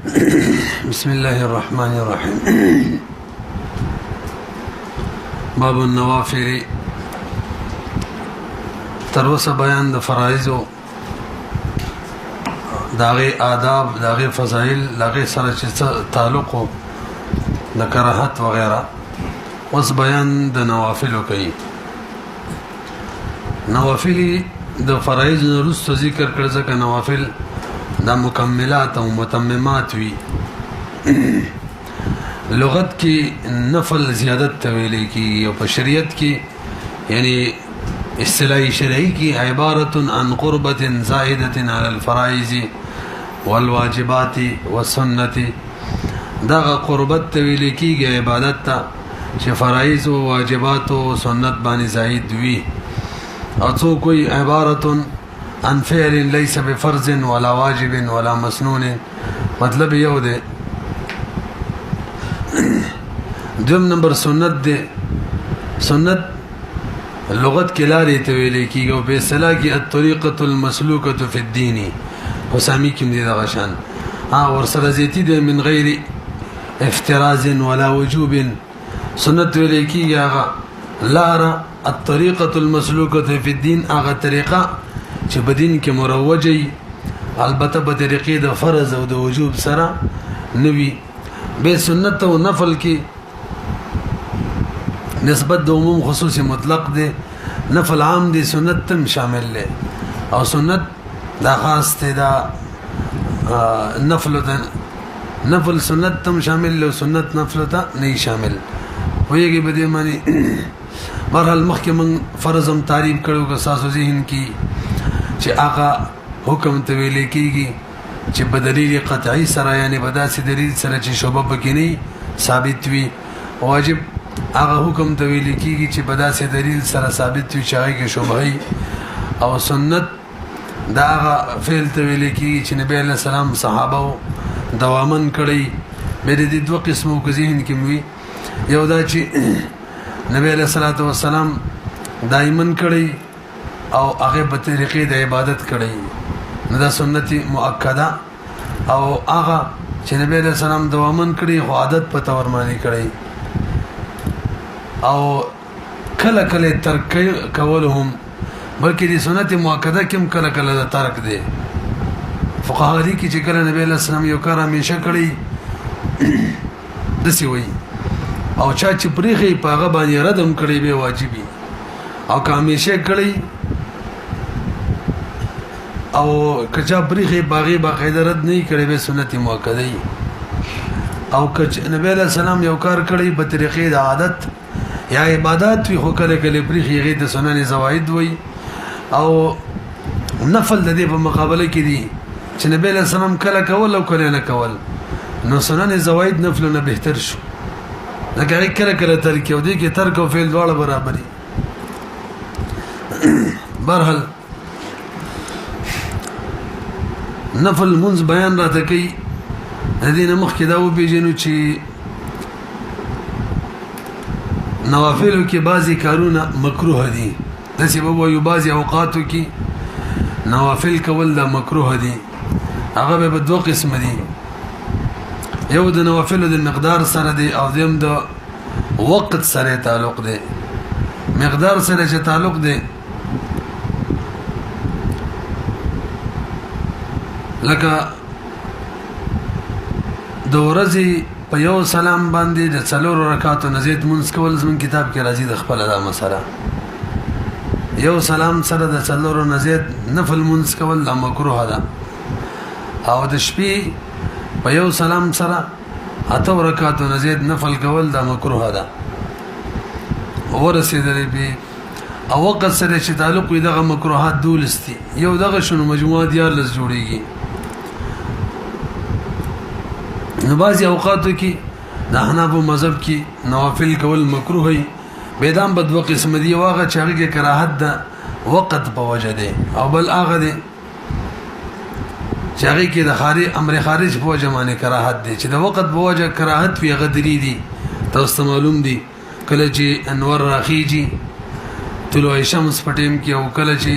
بسم الله الرحمن الرحيم. باب النوافل. تروس بیان د فرایض، داغه آداب، داغه فضائل، داغه سره چې تعلق د کراهت وغیرہ. اوس بیان د نوافل کوي. نوافل د فرایض وروسته ذکر کړل ځکه نوافل دا مکملات او متممات وي. لغت کې نفل زیادت تویل کی او په شریعت کې یعنی اصطلاحي شرعي کې عبارت عن قربة زائدة على الفرائض والواجبات والسنة. دا قربت تویل کیږي عبادت ته چې فرایض او واجبات او سنت باندې زائد وي، او څو کوئی عبارت عن فعل ليس بفرض ولا واجب ولا مسنون. مطلب یو دی. دوم نمبر سنت دی. سنت لغت کې لارې ته ویل کېږي او په اصطلاح کې الطریقة المسلوکة فی الدین. حسامی کې دې دغه شان ورسره زیاتی دی من غیر افتراض ولا وجوب. سنت ویل کېږي هغه لاره الطریقة المسلوکة فی الدین، هغه طریقه چې بدین کې مروجي، البته په طریقې د فرض او د وجوب سره نوي. به سنت او نفل کې نسبت د عموم خصوصي مطلق دی. نفل عام دی، سنت تم شامل دی، او سنت دا خاص دی. دا نفل سنت تم شامل دی او سنت نفل ته نه شامل. ویږي به دې معنی برحال مخکې من فرض هم تعریف کړو که تاسو ذهن کې چې هغه حکم ته ویل کېږي چې په دلیل قطعي سره، یعنی په داسې دلیل سره چې شوبه پکې نه ثابت وي. واجب هغه حکم ته ویل کېږي چې په داسې دلیل سره ثابت وي چې هغه کې شوبه. او سنت دا هغه فعل ته ویل کېږي چې نبی علیه السلام صحابه دوامن کړی. مې د دوه قسمو په ذهن کې وي. یو دا چې نبی علیه الصلاۃ والسلام دایمن کړی او هغه په طریقې د عبادت کړی، نو دا سنت مؤکده. او هغه چې نبی علیہ السلام دوامن کړی خو عادت په تور باندې کړی، او کله کله ترک کولهم، بلکې د سنت مؤکده کې کله کله د ترک دی. فقها دي کې چې کله نبی علیہ السلام یو کار همیشه کړی دسی وایي، او چا چې پریخي په هغه باندې ردم کړی به واجبي، او که همیشه کړی او کچا بریخي باغی باقاعده رد نه کړي به سنت مؤکده. او کچ نبی علیہ السلام یو کار کړی په طریقې د عادت یا عبادت وي، خو کله کله بریخي غي د سنن زوائد وي. او نفل د دې په مقابله کې دي چې نبی علیہ السلام کله کول او کله نه کول، نو سنن زوائد نفل نه بهتر شو. لکه کله کله ترک او دي کې ترک او فعل دواړه برابري. برحال نفل منز بیان راته کوي. د دې نه مخکې دا وپېژنو چې نوافلو کې بعضې کارونه مکروه دي. داسې به وایو بعضې اوقاتو کې نوافل کول دا مکروه دي. هغه به په دوه قسمه دي. یو د نوافلو د مقدار سره دی، او دویم د وقت سره تعلق دی. مقدار سره چې تعلق دی، لکه د ورځې په یو سلام باندې د څلورو رکعاتو نه زیات مونځ کول زموږ کتاب کې راځي د خپله دا مسله. یو سلام سره د څلورو نه زیات نفل مونځ کول دا مکروه ده. او د شپې په یو سلام سره اتو رکعاتو نه زیات نفل کول دا مکروه ده. ورسېدلې به او وقت سره چې تعلق وي دغه مکروهات دولس دي. یو دغه شنو مجموعه 14 جوړیږي. نو بعضې اوقاتو کې د احنافو مذهب کې نوافل کول مکروه وي. بیدام به دوه قسم دي. یو هغه چې هغې کې کراهت د وقت په وجه دی، او بل هغه دی چې هغې کې د امر خارج په وجه باندې کراهت دی. چې د وقت په وجه کراهت وي هغه درې دي، تاسو ته معلوم دي. کله چې انور راخیږي طلوع شمس په ټیم کې، او کله چې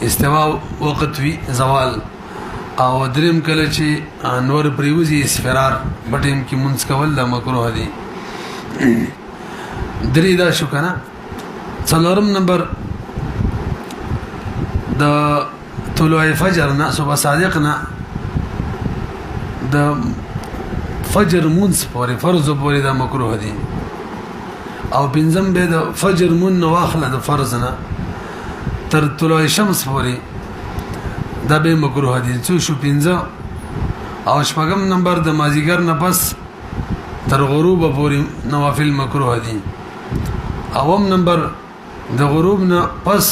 استوا وقت وي زوال، او دریم کله چې نور پریوزي اسفرار بټیم کې منځ کول د مکروه دي درې دا شو کنه څلورم نمبر د طلوع فجر نه صبح صادق نه د فجر منځ پورې فرض پورې د مکروه دي او پنځم به د فجر مون واخله د فرض نه تر طلوع شمس پورې دا به مکروه دي څو شو پنځه او شپږم نمبر د مازیګر نه پس تر غروب پورې نوافل مکروه دي اوم نمبر د غروب نه پس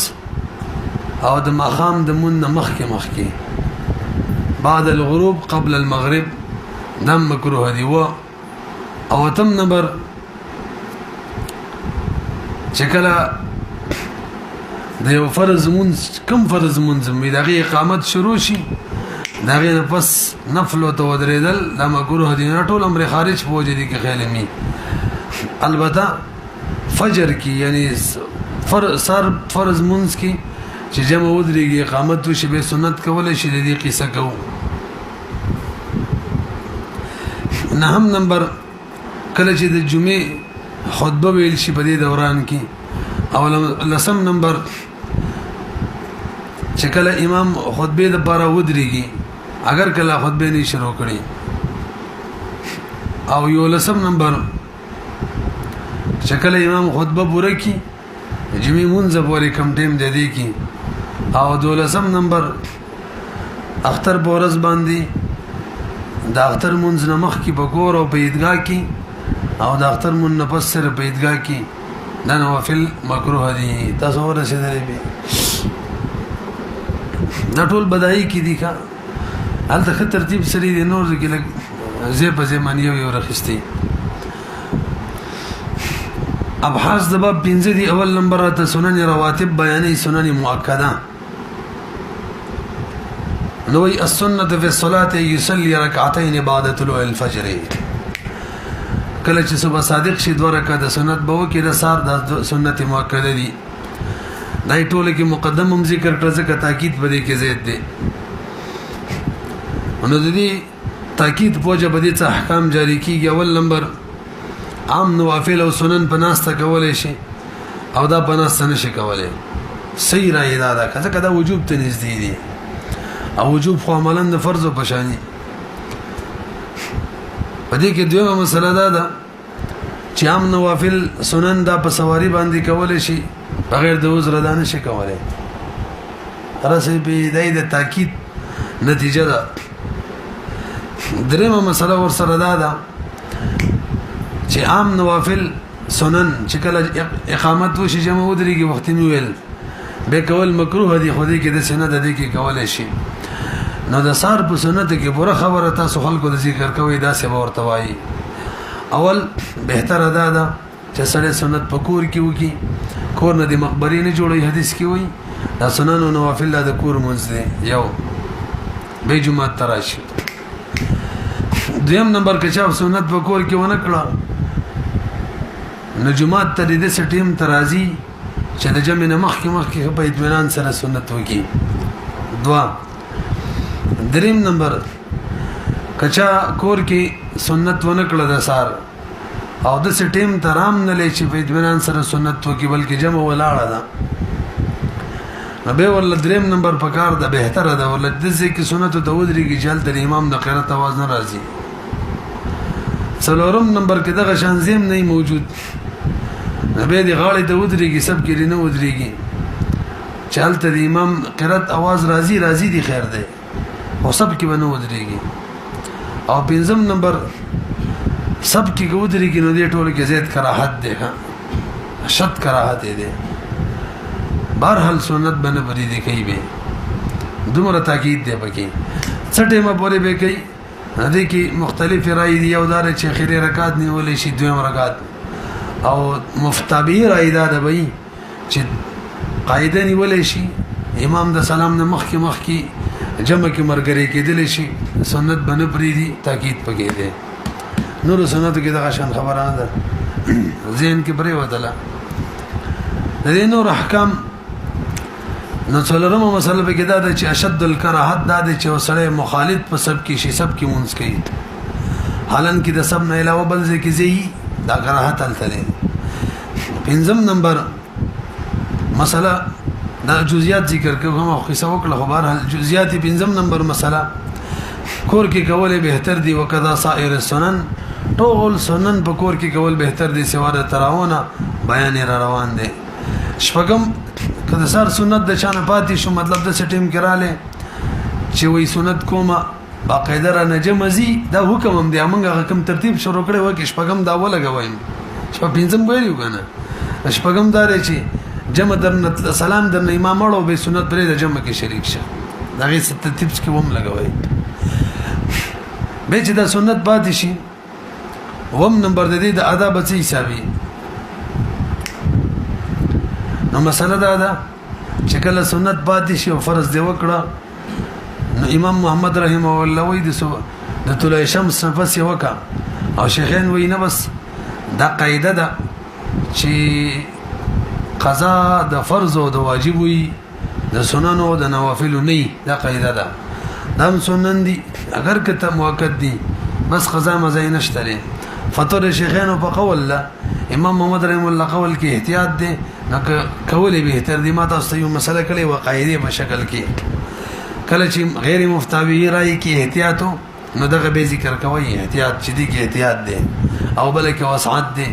او د ماخام د مون نه مخکې بعد الغروب قبل المغرب دم مکروه دي او تم نمبر چې کله د یو فرض مونږ کم فرض مونږ مې دغه اقامت شروع شي دغه نه پس نفل او تودریدل د مکروه دي ټول امر خارج پوجي دي کې خیال می البته فجر کی یعنی فرض مونږ کی چې جمع ودرېږي اقامت وشي به سنت کولای شي د دې قصه کوو نهم نمبر کله چې د جمعې خطبه ویل شي په دې دوران کې او لسم نمبر چې کله امام خطبه د پاره ودرېږي اگر کله خطبه نه شروع کړي او یو لسم نمبر چې کله امام خطبه پوره کړي جمعې مونږ پورې کم ټیم د دې کې او دولسم نمبر اختر بورز باندې د اختر مونږ نه مخ کې بګور او په عیدګاه کې او د اختر مون نه پس سره په عیدګاه کې د نوافل مکروه دي تاسو ورسېدلې به دا ټول بدایي کې دي کا هلته خه ترتیب سری د نور کې لګ زه په زمانه یو رخصتي ابحاث د باب 15 دی اول نمبر ته سنن رواتب بیانې سنن مؤکده نوې السنه فی الصلاه یصلی رکعتین بعد طلوع الفجر کله چې صبح صادق شي 2 رکعات سنت به وکړي د سار د سنت مؤکده دي دای ټول کې مقدم هم ذکر کړه ځکه تاکید بده کې زید دي نو د دې تاکید پوجا بده څه احکام جاری کیږي اول نمبر عام نوافل او سنن پناسته کولای شي او دا پناسته نشي کولای صحیح رائے دا کدا وجوب ته نږدې دي او وجوب خو عملاً د فرض او پشانی پدې کې دویمه مسله ده چې عام نوافل سنن دا په سواری باندې کولای شي بغیر د عذر دانه شي کولای ترسه به د تاکید نتیجه ده دریمه مسله ور سره ده چې عام نوافل سنن چې کله اقامت وشي جمع ودرېږي وخت نیول به کول مکروه دي خو دې کې د سنت د کې کولای شي نو د سار په سنت کې پوره خبره تاسو خلکو د ذکر کوي دا څه ورته وایي اول بهتر ادا ده چې سره سنت پکور کې وکي کور نه د مقبرې نه جوړي حدیث کې وایي دا سنن او نوافل د کور منځ دي یو به جمعه تراشي دویم نمبر کې چې سنت پکور کې ونه کړه نجومات ته د سټیم ترازی چې د جمع نه مخکې په اطمینان سره سنت وکي دوا دریم نمبر کچا کور کې سنت ونه کړه د سار او د سټیم ترام نه لې چې په اطمینان سره سنت وکي بلکې جمع ولاړه ده نو به ول دریم نمبر پکار ده بهتره ده ول د ځکه سنت ته ودرېږي چې د امام د قرات आवाज نه راځي څلورم نمبر کې دغه شانزیم نه موجود نبی دی غاړې ته ودرېږي سب کې نه ودرېږي چالت د امام قرات आवाज راځي دی خیر ده او سب کې بنو ودرېږي او پنځم نمبر سب کې ودرېږي نو دې ټول کې زیات کراهت ده شد کراهت ده بهرحال سنت بنه بری دی کوي به دومره تاکید دی پکې څټه ما پورې به کوي هدي کې مختلف رائے دي یو دار چې اخیری رکعت نیولې شي دویم رکعت او مفتابی رائے ده وي چې قاعده نیولې شي امام د سلام نه مخکې جمع کې مرګري کېدل شي سنت بنه پری دي تاکید پکې دی نور سنت کې دا شان خبره ده ذهن کې پرې ودله د نور احکام نو څلورمه مسله به کې دا ده چې اشد الکراهت دا ده چې وسړی مخالف په سب کې شي سب کې مونږ کوي حالان کې د سب نه علاوه بل ځکه زی دا کراهت الته ده پنځم نمبر مسله دا جزئیات ذکر کوم او قصه وکړه خو بهر جزئیات پنځم نمبر مسله کور کې کول بهتر دی وکذا سائر السنن ټول سنن په کور کې کول بهتر دی سوا د تراونه بیان را روان دي شپږم کله سر سنت د چانه پاتې شو مطلب د سټیم کراله چې وې سنت کومه باقاعده را نجمزي دا حکم هم دی موږ کوم ترتیب شروع کړی و کې شپږم دا ولګویم شپږ پنځم ویلو کنه شپږم دا چې جمع درنه سلام درنه امام اړو به سنت پرې د جمع کې شریک شه دا غي ترتیب کې هم لګوي به چې دا سنت پاتې شي وم نمبر د دې د آداب څه حسابي نو مسله دا ده چې کله سنت پاتې شي او فرض دی وکړه نو امام محمد رحمه الله وی د طلوع شمس نفس وکا او شیخین وی نه بس دا قاعده ده چې قضا د فرض او د واجب وي د سنن او د نوافل نه دا قاعده ده دم سنن دي اگر کته موقت دي بس قضا مزه نشته لري فطر شیخین په قول لا امام محمد رحمه الله قول کې احتیاط دي نو کولې به تر دې ما تاسو یو مسله کړي او قاعده په شکل کې کله چې غیر مفتاوی رائے کې احتیاط نو دغه به ذکر کوي احتیاط چې دي کې احتیاط دي او بل کې وسعت دي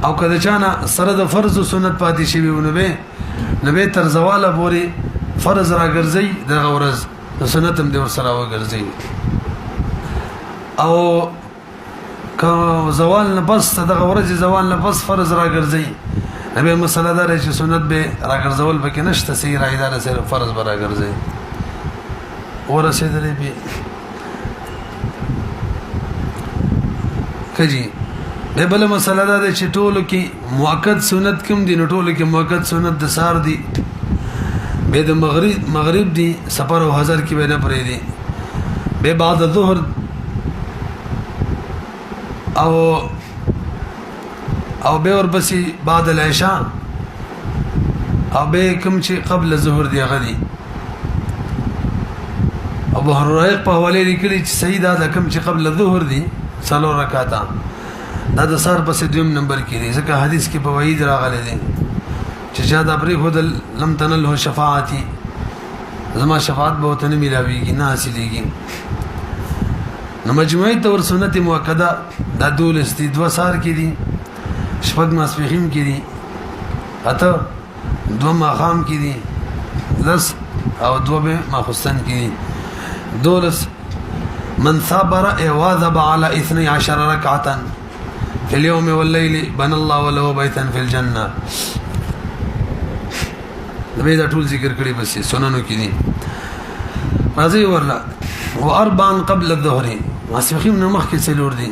او کله چانه سره د فرض او سنت پاتې شي نو به تر زواله پورې فرض راګرځي د غورز د سنت هم د ور سره وګرځي او که زوال نه پس د غورز زوال نه پس فرض راګرځي به مسله دا چې سنت به راګرځول پکې نشته سي رايدار سره فرض به راګرځي ورسېدلې به کجي به بل مسله دا چې ټولو کې موقت سنت کوم دي نو ټولو کې موقت سنت د سار دي به د مغرب دي سفر او حضر کې به نه پرې دي به بعد الظهر او به ورپسې بعد العشاء او به کوم چې قبل الظهر دی غدي ابو هريره په حواله لیکلي چې صحیح دا کوم چې قبل الظهر دی څلور رکعاته دا د سار پسې دویم نمبر کې دی ځکه حدیث کې په وحید راغلی دی چې زیاده پرې خود لم تنله شفاعتي زما شفاعت به وته نه ملاويږي نه حاصلېږي نو مجموعي تور سنت مؤکده دا دولس دي دو سار کې دي شپږ ماسپخیم کې دي اته دو ماخام کې دي لس او دو به ماخستن کې دي دولس من صبر واظب على 12 ركعه في اليوم والليل بنى الله له بيتا في الجنه به دا ټول ذکر کړی بس سننو کې دي راځي ورلا واربعا قبل الظهر ماسپخیم نه مخکې څلور دي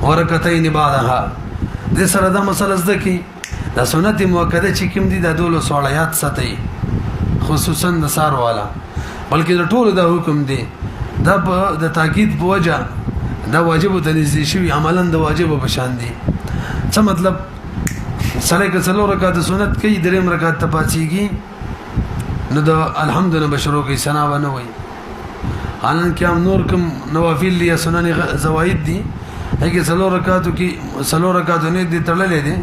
ورکتين بعدها د سره دا مسله زده کی دا سنت مؤکده چې کوم دي د دولو صلایات ساتي خصوصا د سار والا بلکې د ټولو دا حکم دی دا د تاکید په وجه دا واجب ته نږدې شوی عملاً د واجب په شان دي څه مطلب سره که څلور رکعات سنت کوي دریم رکعات ته پاتېږي نو د الحمدلله بشرو کې ثنا ونه وي حالان کې هم نور کوم نوافل یا سنن زواید دي هغه څلور رکعاتو کې څلور رکعاتو نه دي تړلې دي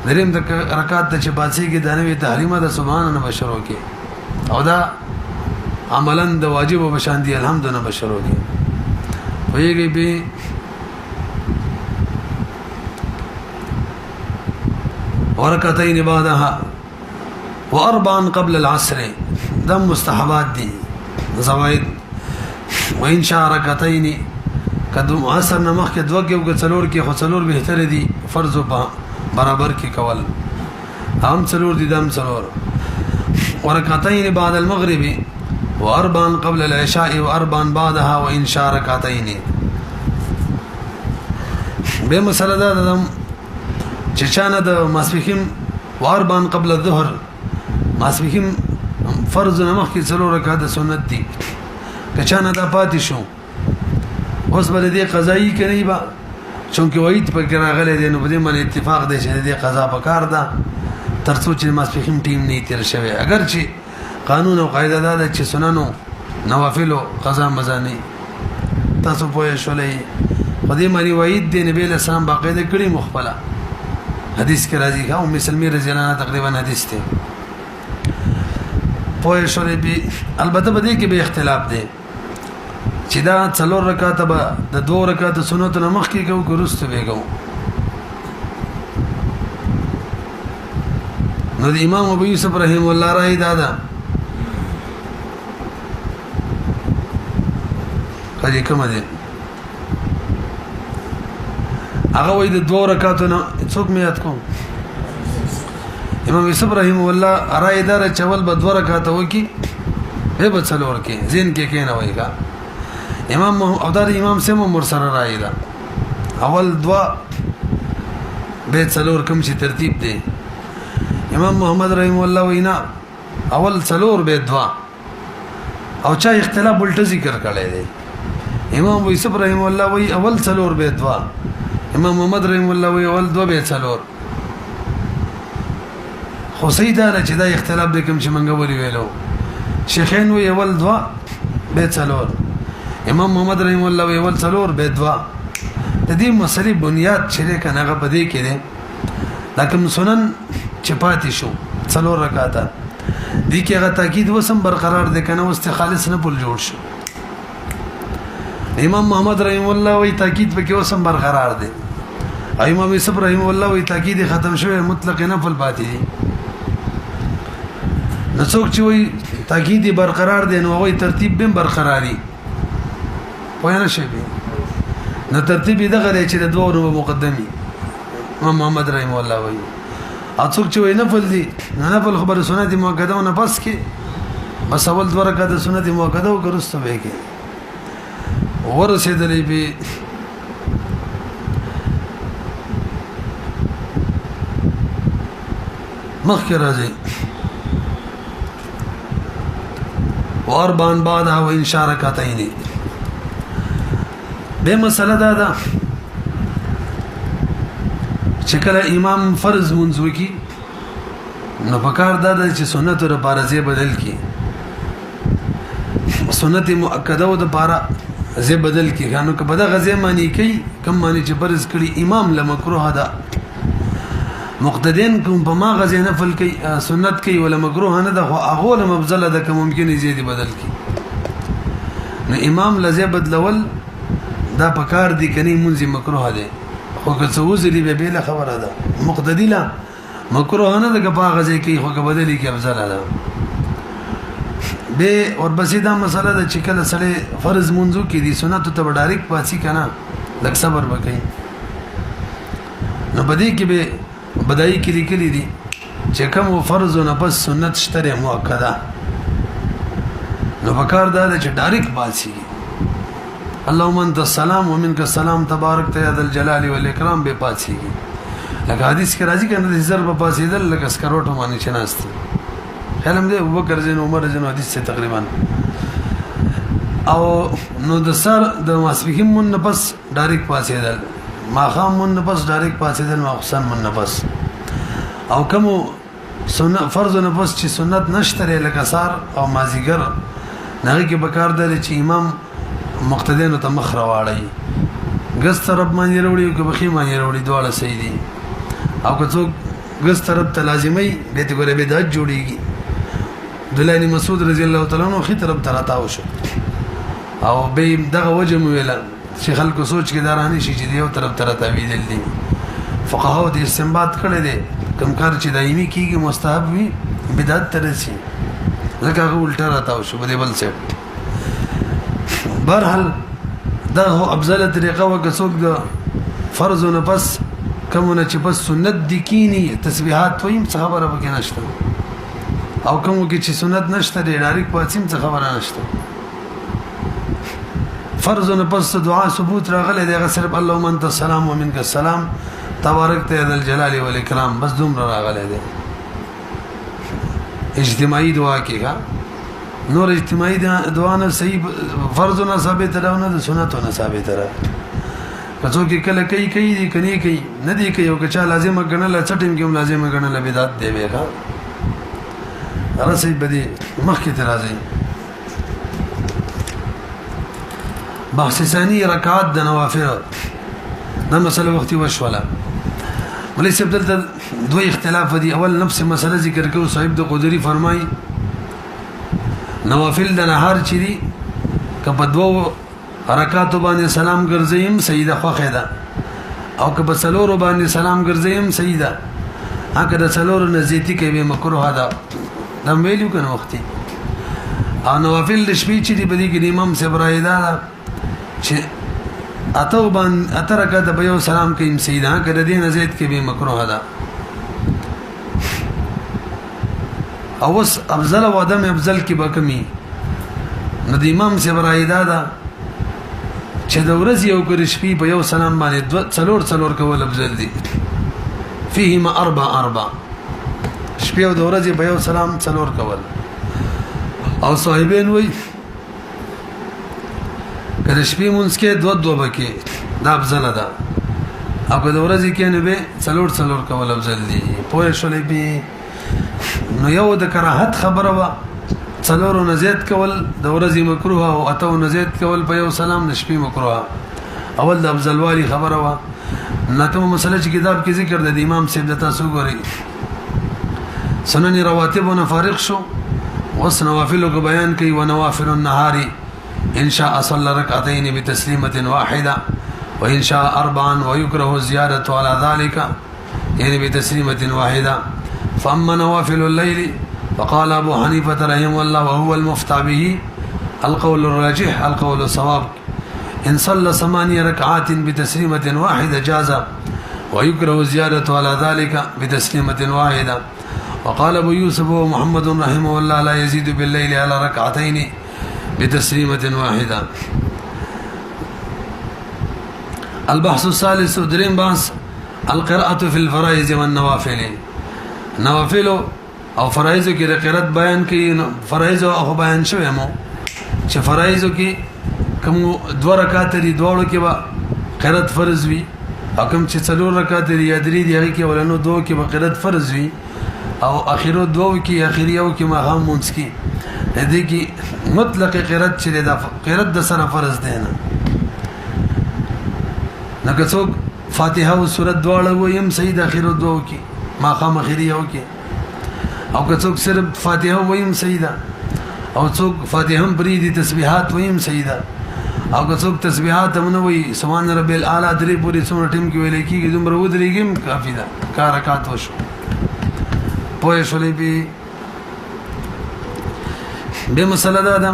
دریم د رکعات ته چې پاتېږي د نوې تحریمه د سبحان الله بشرو کې او دا عملاً د واجب او بشان دي الحمدلله بشرو دي ویږي به ورکعتين بعدها واربعا قبل العصر دم مستحبات دي زواید وان شاء رکعتين کدو عصر نمخ کې دوه کې څلور کې خو څلور بهتر دي فرض په برابر کې کول هم څلور دي دم څلور ورکعتين بعد المغرب واربعا قبل العشاء واربعا بعدها وان شاء ركعتين به مسله ده چې چانه د ماسپخیم واربعا قبل الظهر ماسپخیم فرض نمخ کې څلور رکعات سنت دي کچانه دا پاتې شو اوس بل دې قضایي کوي با چونکه وایي په راغله دي نو په دې باندې اتفاق دي چې دې قضا پکار ده ترڅو چې ماسپخین ټیم نه تیر شوی اگر چې قانون او قاعده دا چې سننو نوافل او قضا مزه نه تاسو پوه شولې په دې معنی وعید دی نبی له سلام باقاعده کړي مخبله حدیث کې راځي ها ام سلمہ رضی الله عنها تقریبا حدیث ته پوه شولې به البته به دې کې به اختلاف دی چې دا 4 رکعات به د 2 رکعات سنت نه مخ کې کو ګرست ویګو نو د امام ابو یوسف رحم الله راي دادا کله کوم دي هغه وې د 2 رکعاتو نه څوک مې یاد کوم امام یوسف رحم الله راي دار چول به 2 رکعات وکي به بچلور کې زین کې نه وایګا امام او دا امام سمو مرسل راي دا اول 2 به څلور کوم چې ترتیب دی امام محمد رحم الله وینا اول 4 به 2 او چا اختلاف الټ ذکر کړی دی امام یوسف رحم الله وی اول 4 به 2 امام محمد رحم الله وی اول 2 به 4 خو سیدا چې دا اختلاف د کوم چې منګه ویلو شیخین وی اول 2 به 4 امام محمد رحم الله وی اول 4 به 2 د دې مسلې بنیاد چې کنه هغه پدې کې ده لکه سنن چپاتی شو 4 رکعات دي کې هغه تاکید وسم برقرار ده کنه واست خالص نه پول جوړ شو امام محمد رحم الله وی تاکید پکې وسم برقرار ده امام یوسف رحم الله وی تاکید ختم شوی مطلق نفل پاتې دي نڅوک چې وی تاکید برقرار دي نو وی ترتیب به برقراري پوه نه شي نو ترتیب دغه چې د 2 مقدمي امام محمد رحم الله وی اڅوک چې وی نفل دي نفل خبر سنت مؤکده او نفس کې بس اول 2 رکعات سنت مؤکده او ګرسته به کې ورسېدلې به مخکې راځي واربان بعدها وان شارکتين به مسله دا چې کله امام فرض منځو کی نو پکار دا چې سنت او پارزه بدل کی سنت مؤکده او د پارا زه بدل کی غانو که بده غزه معنی کوي کم معنی چې فرض کړي امام لمکروه ده مقتدین کوم په ما غزه نفل کوي سنت کوي ولا مکروه نه ده خو هغه له مبذل ده که ممکن زیاده بدل کی نو امام لزه بدلول دا پکار دي کني منځ مکروه ده خو که څه وزلی به بل خبره ده مقتدی لا مکروه نه ده که په غزه کوي خو که بدلی کی افضل ده به اور بسې دا مسله ده چې کله سره فرض منځو کې دي سنت ته ډایرک پاتې کنه لکه صبر وکړي نو بدی کې به بدای کې لیکلي دي چې کوم فرض او نفس سنت شته مؤکده نو پکار دا چې ډایرک پاتې اللهم انت السلام ومنك السلام تبارك يا ذا الجلال والاكرام به پاتې لکه حدیث کې راځي کنه د ضرب پاتېدل لکه سکروټ باندې چناستي علم دی ابوبکر زین عمر زین حدیث سے تقریبا او نو د سر د ماسبهم من نفس ډایرک پاسېدل ماخام من نفس ډایرک پاسېدل ماخصن من نفس او کوم سنت فرض نفس چې سنت نشته لکه سار او مازیګر نه کې بکار دی چې امام مقتدین ته مخ راوړي غس طرف باندې وروړي او بخي باندې وروړي دواړه صحیح دي او که څوک غس طرف ته لازمي به ته ګوره به د جوړيږي دلانی مسعود رضی الله تعالی عنہ خې طرف تراته شو او به دغه وجه ویل چې خلکو سوچ کې دارانه شي چې یو طرف تراته ویل دي فقهاو د استنباط کړي دي کوم کار چې دایمي کیږي مستحب وي بدعت ترسي لکه هغه الټا راته شو بل څه برحال دا هو افضل طریقه وکڅوک د فرض او نفس کومه چې بس سنت دي کینی تسبیحات ویم څه خبره وکړي نشته او کوم کې چې سنت نشته دی ډایرک پاتیم څه خبره نشته فرض نه پس دعا ثبوت راغله دی صرف اللهم انت السلام ومنك السلام تبارك يا ذا الجلال والاكرام بس دوم راغله دی اجتماعي دعا کېږي نور اجتماعي دعا نه صحیح فرض نه ثابت راونه د سنت نه ثابت را کڅو کې کله کوي دي کني کوي نه دي کوي او کچا لازمه ګڼل چټیم کې لازمه ګڼل بدعت دی ویغه رسې بدی مخکې ته راځي بحث ثاني رکعات د نوافل دا مسله وختي وشوله ولې سبدل دوی اختلاف دي اول نفس مسله ذکر کوي صاحب د قدري فرمای نوافل د نهار چي دي کله دوه رکعات باندې سلام ګرځیم سیده خوخه ده او که په څلور باندې سلام ګرځیم سیده هغه د څلور نزيتي کوي مکروه ده دا ویلو کنه وختي او نوافل د شپې چې دی بدی کې امام سبرایدا چې اته رکعات به یو سلام کوي سیده هغه د دې نزيت کوي مکروه ده اوس افضل و ادم افضل کې بکمی نو د امام سبرایدا دا چې د ورځې یو کړي شپې په یو سلام باندې څلور کول افضل دي فيهما اربع شپې او د ورځې په یو سلام څلور کول او صاحبین وای کله شپې مونږ کې دوه بکې دا افضل ده او د ورځې کې نه به څلور کول افضل دي پوه شولې به نو یو د کراهت خبره وا څلورو نزيد کول د ورځې مکروه او اتو نزيد کول په یو سلام د شپې مکروه اول د افضل والی خبره وا نته مسله چې کتاب کې ذکر د امام سیب د تاسو غوري سنن رواتبونه فارغ شو وس نوافل کو بیان کوي ونوافل النهار ان شاء صلى ركعتين بتسليمه واحده وان شاء اربعا ويكره الزياده على ذلك يعني بتسليمه واحده فاما نوافل الليل فقال ابو حنيفه رحمه الله وهو المفتى به القول الراجح القول الصواب ان صلى 8 ركعات بتسليمه واحده جاز ويكره الزياده على ذلك بتسليمه واحده وقال ابو يوسف ومحمد رحمه الله لا يزيد بالليل على ركعتين بتسليمه واحده البحث الثالث درين بحث القراءه في الفرائض والنوافل نوافل او فرایض کې د قرات بیان کوي فرایض او بیان شوی مو چې فرایض کې کوم 2 رکعات دي دوړو کې با قرات فرض وي او کوم چې 4 رکعات دي یا 3 دي هغه کې ولنو 2 کې با قرات فرض وي او اخیرو 2 کې اخیریو کې ماهم مونږ کې دې کې مطلق قرات چې د قرات د سره فرض دی نه نګه څوک فاتحه او سورۃ دواړه ویم سید اخیرو 2 کې ماهم اخیریو کې او که څوک صرف فاتحه ویم سیدا او څوک فاتحه بری دي تسبیحات ویم سیدا او که څوک تسبیحات هم نه وي سبحان رب الاعلى درې پوری څومره ټیم کې ویل کېږي دومره ودرېږم کافی ده کار رکعات وشو پوه شولې به مسله ده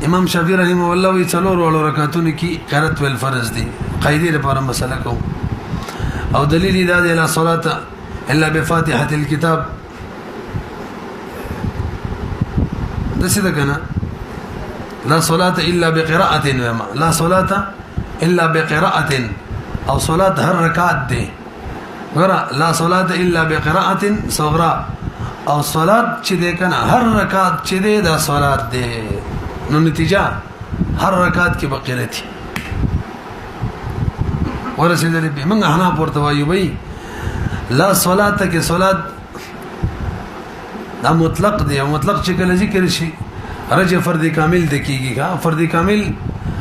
امام شافعي رحمه الله وی څلور رکعاتونه کې قرات ول فرض دي قاعده لپاره مسله کو او دلیل دا دی لا صلاه الا بفاتحه الكتاب دسه کنه لا صلاه الا بقراءه لا صلاه الا بقراءه او صلاه هر رکعت دي غره لا صلاه الا بقراءه صغرى او صلاه چې ده کنه هر رکعت چې ده دا صلات ده نو نتیجه هر رکعت کې بقرتی ورسېدلې به موږ احنا پورته وایو بي لا صلاه کې صلات دا مطلق دی او مطلق چې کله ذکر شي رجع فرض کامل د کیږي ها فرض کامل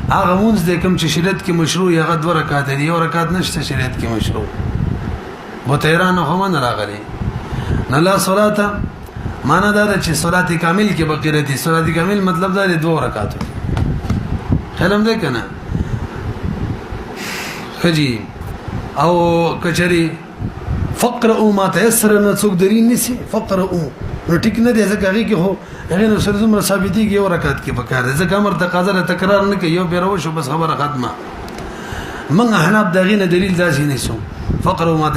هغه مونږ د کوم چې شریعت کې مشروع یا غد ورکات دی او رکعت نشته شریعت کې مشروع متیران هم نه راغلي نه لا صلات معنا دا چې صلات کامل کې بقرتی صلات کامل مطلب دا دی 2 رکعات خلم ده کنه خجی او کچري فقرؤوا ما تيسر نه څوک درین نسی فقرؤوا نو ټیک نه دی ځکه هغه کې هو هغه نو سره زمره ثابتي کې یو رکعت کې پکار دی ځکه امر تقاضا تکرار نه کوي یو بیرو شو بس خبره ختمه من احناف داغینه دلیل داسې نسو فقرؤوا ما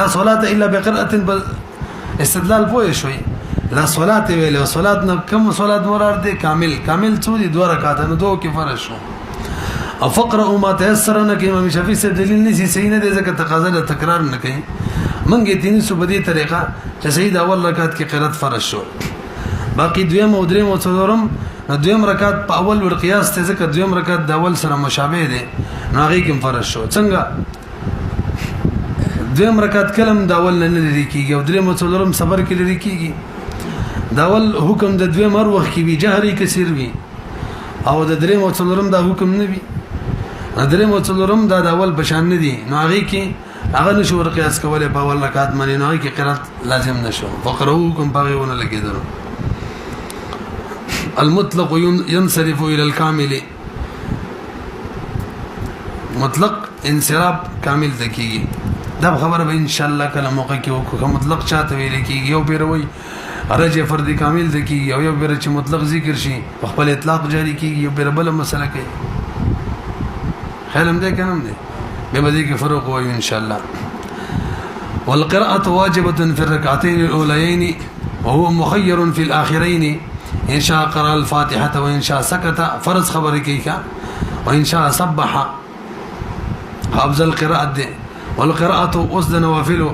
لا صلاه الا بقراءه استدلال پوه شوي لا صلاه ویل او صلات نه کوم صلات مراد دی کامل څو دي 2 رکعات نو 2 کې فرض شو او فقرؤوا ما تيسر نه کې امام شافعي سے دلیل نسی صحیح نه دی ځکه تقاضا تکرار نه کوي منګه دیني سو بدی طریقه چې سید اول رکعت کې قرات فرض شو باقي دویم او دریم او څلورم دویم رکعت په اول ور قیاس ته ځکه دویم رکعت د اول سره مشابه دی نو هغه کوم فرض شو څنګه دویم رکعت کلم د اول نه لري کیږي او دریم څلورم صبر کې لري کیږي دا اول حکم د دویم هر وخت کې وی جهري کثیر وی او د دریم څلورم دا حکم نه وی دریم څلورم دا د اول بشان نه دي نو هغه کې هغه نشو ور قیاس کوله په اول رکعت باندې نو هغه کې قرات لازم نشو فقرو کوم پاغيونه لګیدل المطلق ينصرف الى الكامل مطلق انصراف کامل دکیږي دا خبره به ان شاء الله کله موقع کې وکړو مطلق چاته ویل کېږي یو پیروي رجع فرض کامل دکیږي او یو پیر چې مطلق ذکر شي خپل اطلاق جاری کیږي یو پیر بل مسله کوي خیالم دې کنم دې به بدی کې فرق وایو ان شاء الله والقراءه واجبه في الركعتين الاوليين وهو مخير في الاخرين ان شاء قرأ الفاتحه وان شاء سكت فرض خبر کیږي وان شاء سبح افضل قراءه والقراءه وسط نوافل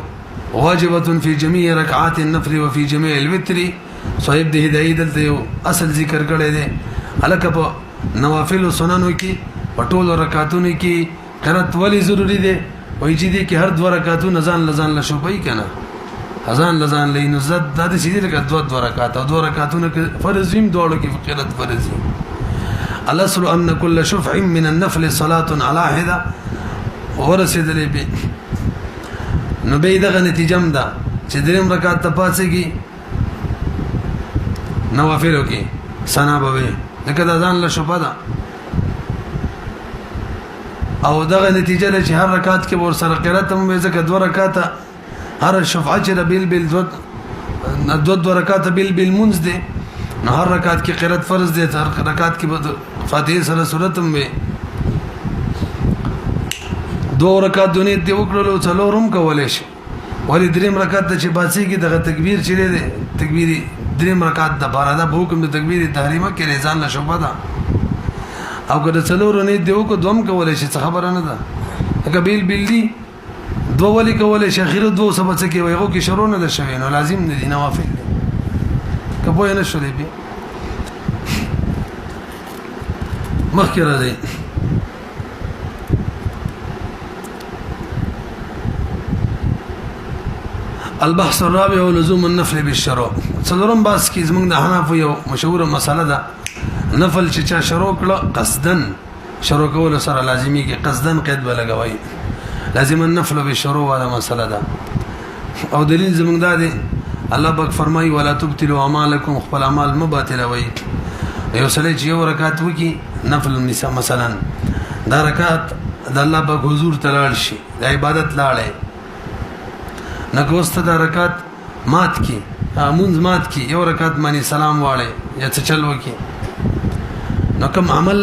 واجبه في جميع ركعات النفل وفي جميع الوتر صاحب د هدايه دلته اصل ذکر کړی دی الکه په نوافل سننو کې پټول رکعاتونو کې قرات ولی ضروری دی وای چې دي کې هر دوه رکعاتونه ځان لزان له شوبای کنه اذان لزان لین زد د سیدی لکه دوه رکعات او دوه رکعاتونه فرض ویم دوړو کې قرات فرض الاصل ان كل شفع من النفل صلاه على حده ورسیدلې به نو به دغه نتیجه ده چې دریم رکعت ته پاتېږي نوافلو کې سنا به لکه د ځان له شوبه ده او دغه نتیجه ده چې هر رکعت کې ور سره قرات هم ځکه دوه رکعات هر شفعه چې بیل دو رکعات بیل منځ دي نو هر رکعت کې قرات فرض دي هر رکعت کې فاتحه سره سورت هم وي دو رکعات دونی دی وکړلو څلورم کولای شي ولی دریم رکعت د چې باسي کې دغه تکبیر چیرې دی تکبیر دریم رکعت د بارا د حکم د تکبیر تحریمه کې رضان له شوبه ده او که د څلورو نه دی وکړو دوم کولای شي څه خبره نه ده کبیل بلی دو ولی کولای شي اخر دو سبا څه کې وایغو کې شروع نه ده شوی نو لازم نه دي نوافل کبوی نه شولې به مخکې راځي البحث الرابع ولزوم النفل بالشروع څلورم باس کې زمونږ د حنفو یو مشهوره مسله ده نفل چې چا شروع کړه قصدن شروع کول سره لازمي کې قصدن قید بلګوي لازم النفل بالشروع ولا مسله ده او دلیل زمونږ ده الله پاک فرمایي ولا تبتلوا اعمالكم خپل اعمال مباطلوي یو سره چې یو رکعت وکي نفل مثلا دا رکعت د الله پاک حضور تلاړ شي د عبادت لاړې نګوست د رکعت مات کی مونږ مات کی یو رکعت باندې سلام واړې یا څه چل وکي نو کوم عمل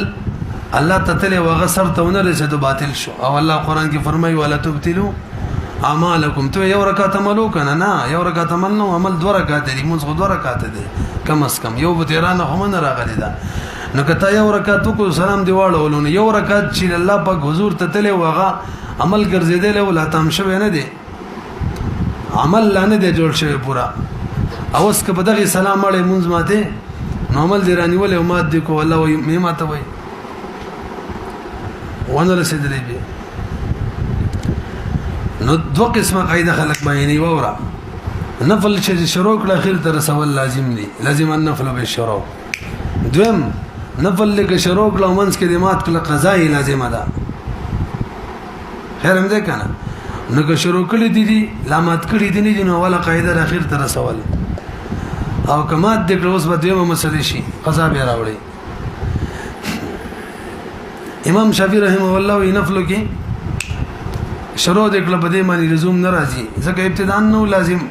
الله تعالی وغسر ته ونه رسید باطل شو او الله قران کې فرمایي ولا تبتلوا اعمالکم تو یو رکعت عملو کنه نه یو رکعت عمل نو عمل دوه رکعت دي مونږ دوه رکعت دي کم اس کم یو به تیرانه هم نه راغلی دا نو کته یو رکعت کو سلام دی واړو نو یو رکعت چې الله پاک حضور ته تله وغه عمل ګرځیدل ولا تام شوی نه دی عمل لانه دی جوړ شوی پورا اوس که په دغه سلام اړې مونږ ماته نو عمل دی رانی ولې امات دی کو الله وي می ماته وي ونه رسیدلې به نو دوه قسمه قاعده خلق بیانې وره نفل چې شروع کړه اخر تر سوال لازم دي لازم النفل بالشروع دوم نفل لکه شروع کړه منځ کې د مات کړه قضا لازم ده خیر هم ده کنه نو که شروع کړی دي لامات کړی دي نه نو ولا قاعده اخر تر سوال او کمات د کروس په دیمه مسلې شي قضا به راوړي امام شافعي رحمه الله وی نفل کې شروع د کله په دې باندې لزوم ناراضي ځکه ابتداء نو لازم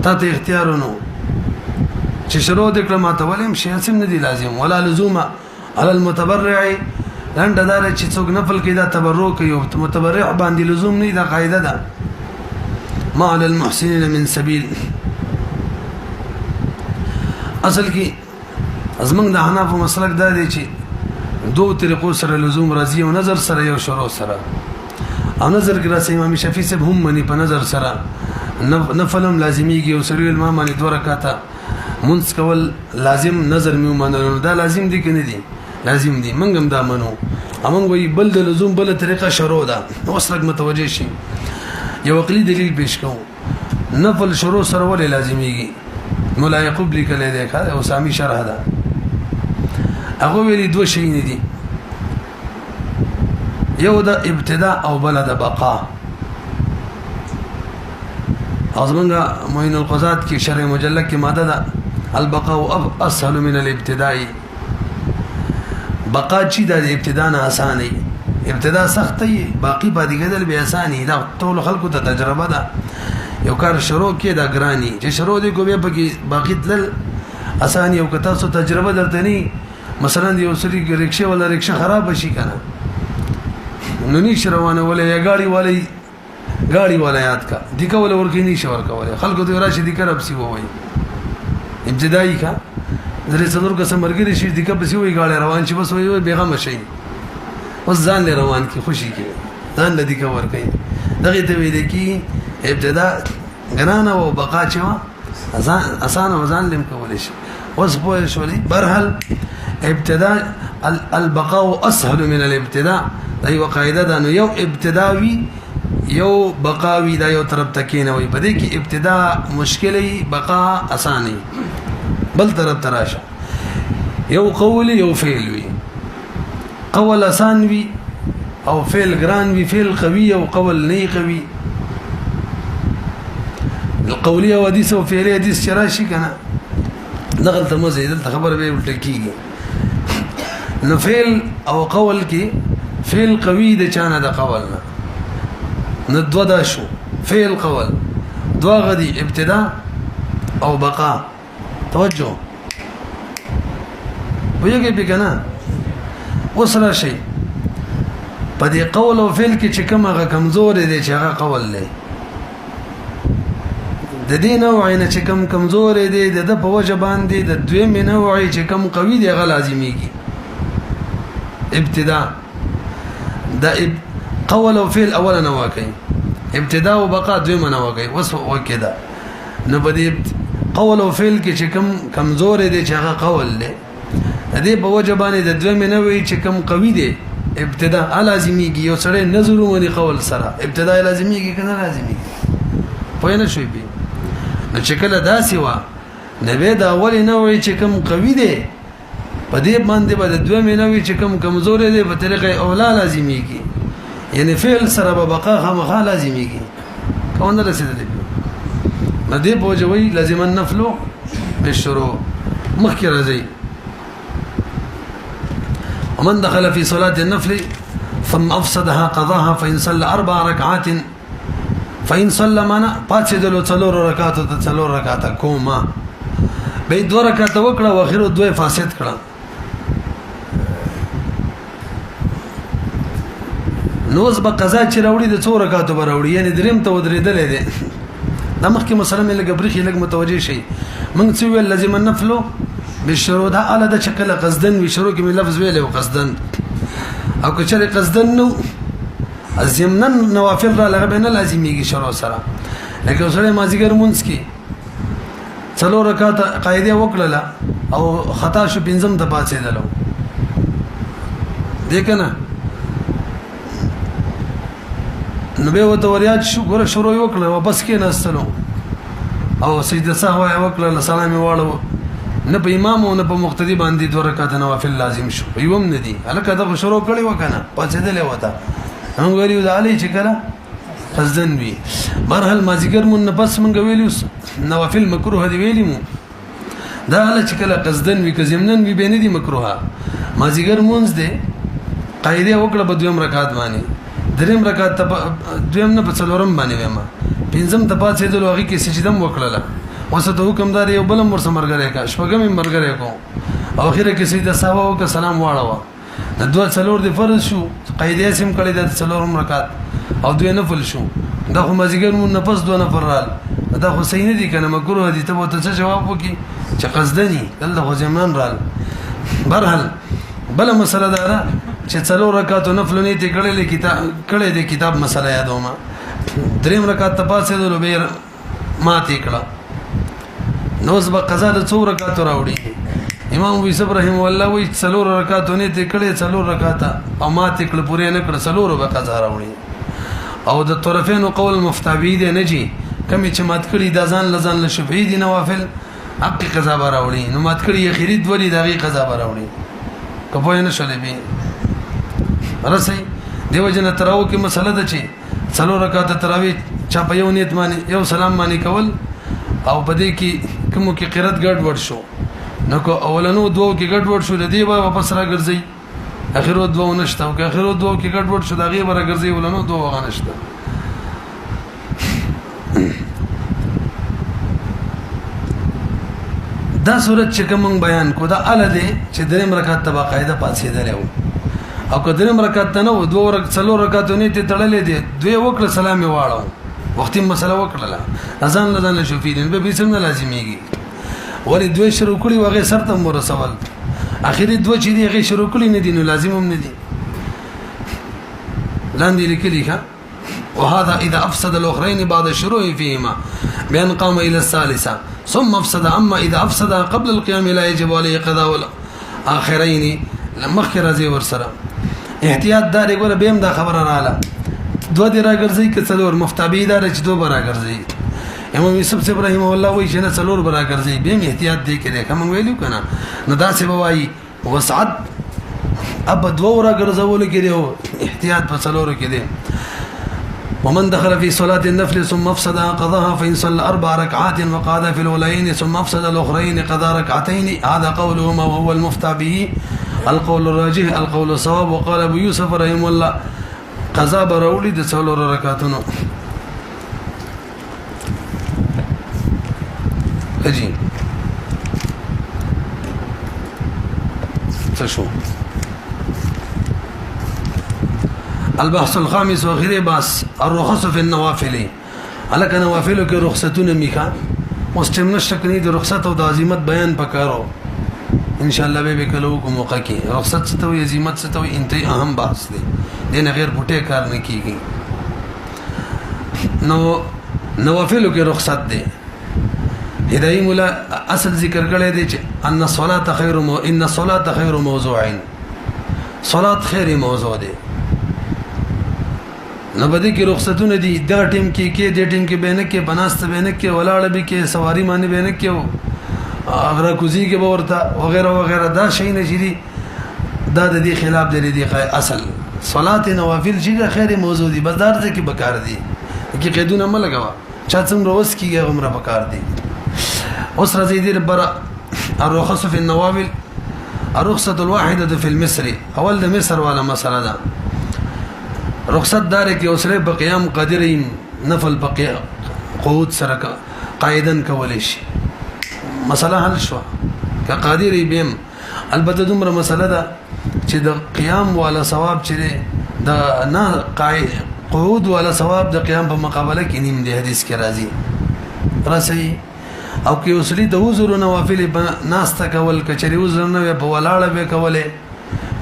ته اختیار نو چې شروع د کله ماته ولیم شي اسم نه دي لازم ولا لزوم على المتبرع لنډه دار چې څوک نفل کې دا تبرع کوي او متبرع باندې لزوم نه دا قاعده ده ما على المحسنين من سبيل اصل کې ازمنګ د حناف مسلک دا دی چې دوه طریقو سره لزوم راځي او نظر سره یو شروع سره او نظر کې راځي امام شافعي صاحب هم مني په نظر سره نفلم لازميږي او سره الامام باندې دوه رکعاته منځ کول لازم نظر میو منلو دا لازم دي کنه دي لازم دي منګم دا منو امون وی بل د لزوم بل طریقه شروع ده اوس رګ متوجه شي یو عقلی دلیل پیش کوم نفل شروع سره ولې لازميږي مولا یعقوب لیکل دی کا او سامي شرح ده هغه ویلي دوه شي نه دي یو د ابتداء او بل د بقا ازمنګه معین القضات کی شرح مجلد کی ماده ده البقاء اسهل من الابتداء بقا چی د ابتداء نه اسانه ابتداء سخت دی باقی باندې کېدل به اسانه دا ټول خلکو ته تجربه ده یو کار شروع کې دا ګرانی چې شروع دی کو به پکې باقی تل اسانه یو کته سو تجربه درته ني مثلا یو سری رکشې ولا رکشہ خراب شي کنه نو ني روانه ولا یا गाड़ी वाला याद का दिखा वाला और नहीं शवर का वाले खल को तो राशि दिखा अब सी वो वही इब्तदाई का जरे सदर का समरगिरी शी दिखा बसी वही गाड़ी रवान शी बस वही बेगम शई बस जान ले रवान की खुशी के जान ले दिखा वर कहीं दगी तो वे देखी इब्तदा गनाना वो बका चवा आसान वजान लिम का वाले शी बस बोल शोली बरहल ابتداء البقاء اسهل من الابتداء اي وقاعده ده نو يو ابتداوي یو بقاوی دا یو طرف تکینه وي په دې کې ابتدا مشکلې بقا اساني بل طرف تراشه یو قول یو فعل وي قول اسان وي او فعل ګران وي فعل قوي او قول نه قوي القوليه حدیث او فعل حدیث شراشي کنه نقل ته مزه دلته خبر به ولټ کیږي نو فعل او قول کې فعل قوي د چانه د قول نه ندو دا شو فعل قول دوا غدي ابتداء او بقاء توجه ويجي بكنا وصل شيء بدي قول او فعل کې چې کومه کمزور دي چې هغه قول لې د دې نوع نه چې کوم کمزور دي د په وجه باندې د دویم نوع چې کوم قوي دي هغه لازميږي ابتداء دا قول او فعل اولا نواکي ابتداء وبقاء دویمه نواکي وکدا نو بدی قول او فعل کې چې کمزور دي چې هغه قول له دې په وجه باندې د دویمه نوې چې کم قوي دي ابتداء لازميږي یو سره نظر ونی قول سره ابتداء لازميږي کنه لازميږي پوه نه شوي به نو چې کله داسې وا نوې دا اول نوې چې کم قوي دي په دې باندې به د دویمه نوې چې کمزور دي په طریقه اولا لازميږي یعنی فعل سره به بقا خامخا لازميږي کومه رسیدلې ندی بوجوي لازم النفل بالشروع مخکې راځي ومن دخل في صلاة النفل ثم أفسدها قضاها فإن صلى 4 ركعات فإن صلى معنا پاتې څلور رکعات ته څلور رکعات کوما به 2 رکعات وکړه او اخر 2 فاسد کړه نوز به قضا چې راوړي د 2 رکعاتو به راوړي یعنی دریم ته ودرېدلې ده دا مخکې مسله مې لګ برخي لګ متوجي شي موږ څه ویل لازم النفل بالشروط على ده شکل قصدن وی شروع کې لفظ ویل او قصدن او که چېرې قصدن نو ازمنن نوافل را لغه بینه لازميږي شروع سره لکه سره مازیګر مونږ کې 4 رکعات قاعده وکړه او خطا شو پنځم ته پاتې دلو دیکنه نو به وته وريات شو ګور شروع وکړه واپس کې نستلو او سجده سهو وکړه سلام واړو نه په امام او نه په مقتدی باندې 2 رکعات نوافل لازم شو یوم ندي الکه دا شروع کړي وکنه پاتې دلې وته هم غوړیو د علي چې کړه قصدن وی مرحل مازیګر مون نه بس مونږ ویلو نوافل مکروه دی ویلو دا له چې کله قصدن وی کزمنن وی بینه دي مکروه مازیګر مونږ دې قاعده وکړه په 2 رکعات باندې دریم رکعت دویم نه په څلورم باندې وېما پنځم ته پاتې دل هغه کې سجده وکړه وسته حکمدار یو بل مر سمرګره کا شپږم مرګره کو اخره کې سجده ساو او سلام واړو د 2 څلور دی فرض شو قاعده سم کړی د څلورم رکعت او 2 نفل شو دا خو مازیګر مون نفس 2 نفر رال دا خو صحیح نه دي کنه مکروه دي ته وته څه جواب وکي چې قصدني دلته خو زمان رال برحل بل مسله دا چې 4 رکعات نفل نه دي کړي د کتاب مسله یادوما دریم رکعت ته پاسې دلو به ماته کړه نو زب قضا د 2 رکعات راوړي امام ابو یوسف رحم الله وی 4 رکعاتونه ته کړي 4 رکعات او ما ته کړ پورې نه کړ 4 به قضا راوړي او د طرفین قول مفتابی دي نه جی کمی چې مات کړي د ځان لزان له شفعي دي نوافل حق قضا راوړي نو مات کړي اخیری دوی دغه قضا راوړي کبه نه شلې به رسي دیو جن تراو کې مسله ده چې 4 رکعات تراوی چا په یو نیت باندې یو سلام باندې کول او بده کې کوم کې قرات ګډ ور شو نو کو اولنو دوه کې ګډ ور شو د دې به واپس راګرځي اخرو دوه نشته او اخرو دوه کې ګډ ور شو دا غي راګرځي اولنو دوه غنشته دا صورت چې کوم بیان کو دا ال دې چې دریم رکعت تبا قاعده پاتې درو او که دریم رکعت نه و دوه رکعت 4 رکعتونه ته تړلې دي دوی وکړه سلام یې واړو وختي مسله وکړه اذان لدان شوفین به بسم الله لازميږي ولی دوی شروع کړي وغه سرته مور سوال اخیری دوه چې دی غي شروع کړي نه دي نو لازم هم نه دي لاندې لیکلي ښه وهذا اذا افسد الاخرين بعد الشروع فيهما بان قام الى الثالثه ثم افسد اما اذا افسد قبل القيام لا يجب عليه قضاء الاخرين مخکره زی ورسره احتیاط دار ګوره بهم دا خبره رااله دوه دی راګرځي که څلور مفتابی دار چې دوه راګرځي امام یوسف ابراهیم الله وایي چې نه څلور راګرځي بهم احتیاط دی کړي کوم ویلو کنه نو دا څه بوایي وسعت اب دوه راګرځول کېږي احتیاط په څلور کې دی ومن دخل في صلاة النفل ثم افسد قضاها فإن صلى 4 ركعات وقعد في الأولين ثم افسد الأخرين قضى ركعتين هذا قولهما وهو المفتى به القول الراجح القول الصواب وقال ابو يوسف رحمه الله قضا براولي د 4 رکعاتونو اجي تشو البحث الخامس واخير بس الرخص في النوافل الک نوافل کې رخصتونه میخه مستم نشکنی د رخصت او د عزمت بیان پکارو ان شاء الله به کلو کو موقع کې رخصت ستو عزمت ستو انتهي اهم بحث دی دنه غیر پټه کار نه کیږي نو نوافل کې رخصت دی هدايه مولا اصل ذکر کړی دی چې ان الصلاه خير ان الصلاه خير موضوع صلاه خیر موضوع دی نو بده کې رخصتونه دي دا ټیم کې د ټیم کې بینه کې بناست بینه کې ولاړ به کې سواری باندې بینه کې اگر کوزي کې ورته وغیرہ وغیرہ دا شي نه جدي دا د دې خلاف دی اصل صلات نوافل چې خیر موضوع دي بس دار کې بکار دي کې قیدونه م لګوا چا څنګه روز کېږي عمره بکار دي اوس راځي دې بر الرخص في النوافل الرخصه الواحده في المصري اول د مصر ولا مساله ده رخصت دار کې اوسره په قیام قادرین نفل بقیا قعود سره قائدن کول شي مسله حل شو که قادری بهم البته دومره مسله ده چې د قیام والا ثواب چې د نه قعود والا ثواب د قیام په مقابله کې نیم دی حدیث کې راځي راسي او کې اوسلی د وزر نوافل ناسته کول کچري وزر نه په ولاړه به کوله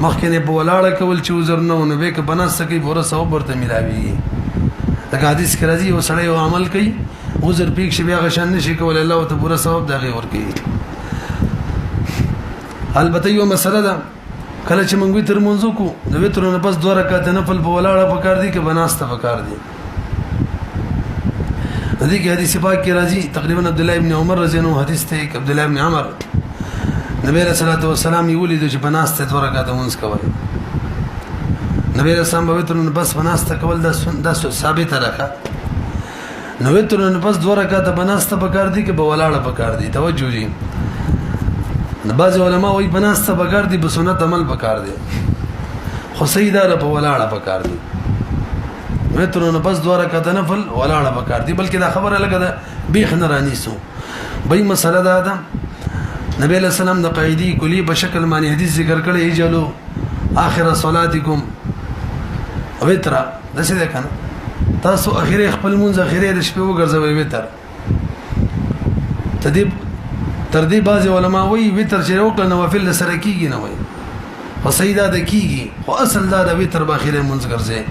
مخکنه په ولاړه کول چې وزر نه نو به ک بناسته کې پورا ثواب ورته ملاوي دا حدیث کې راځي او سړی یو عمل کوي وزر پیک شي بیا غشن نشي کول الله ته پورا ثواب دغه ور کوي البته یو مسله ده کله چې موږ تر منځو کو د وتر نه پس 2 رکعات نفل په ولاړه پکار دي کې بناسته پکار دي د دې کې حدیث پاک کې راځي تقریبا عبد الله ابن عمر رضی الله عنه حدیث ته عبد الله ابن عمر نبی رسول الله والسلام یولید چې بناسته 2 رکعات مونږ کول نبی رسول الله وتر نه بس بناسته کول د ثابت راکا نو وتر نه بس 2 رکعات بناسته پکار دي کې په ولاړه پکار دي توجه دي بعض علماء وایي بناسته پکار دي په سنت عمل پکار دي خو سیدار په ولاړه پکار دي وتر نه بس 2 رکعات نفل ولاړه پکار دي بلکې دا خبره لګه ده بیخ نه رانیسو به مسله ده نبی علیہ السلام د قاعده کلی په شکل باندې حدیث ذکر کړی ایجلو اخر صلاتکم وتر د څه ده کنه تاسو اخیری خپل منځ اخیری د شپې وګرځوي وتر تر دې بعض علما وایي وتر چې وکړه نوافل سره کیږي نه وایي خو سیدا د کیږي خو اصل دا د وتر په اخیری منځ ګرځي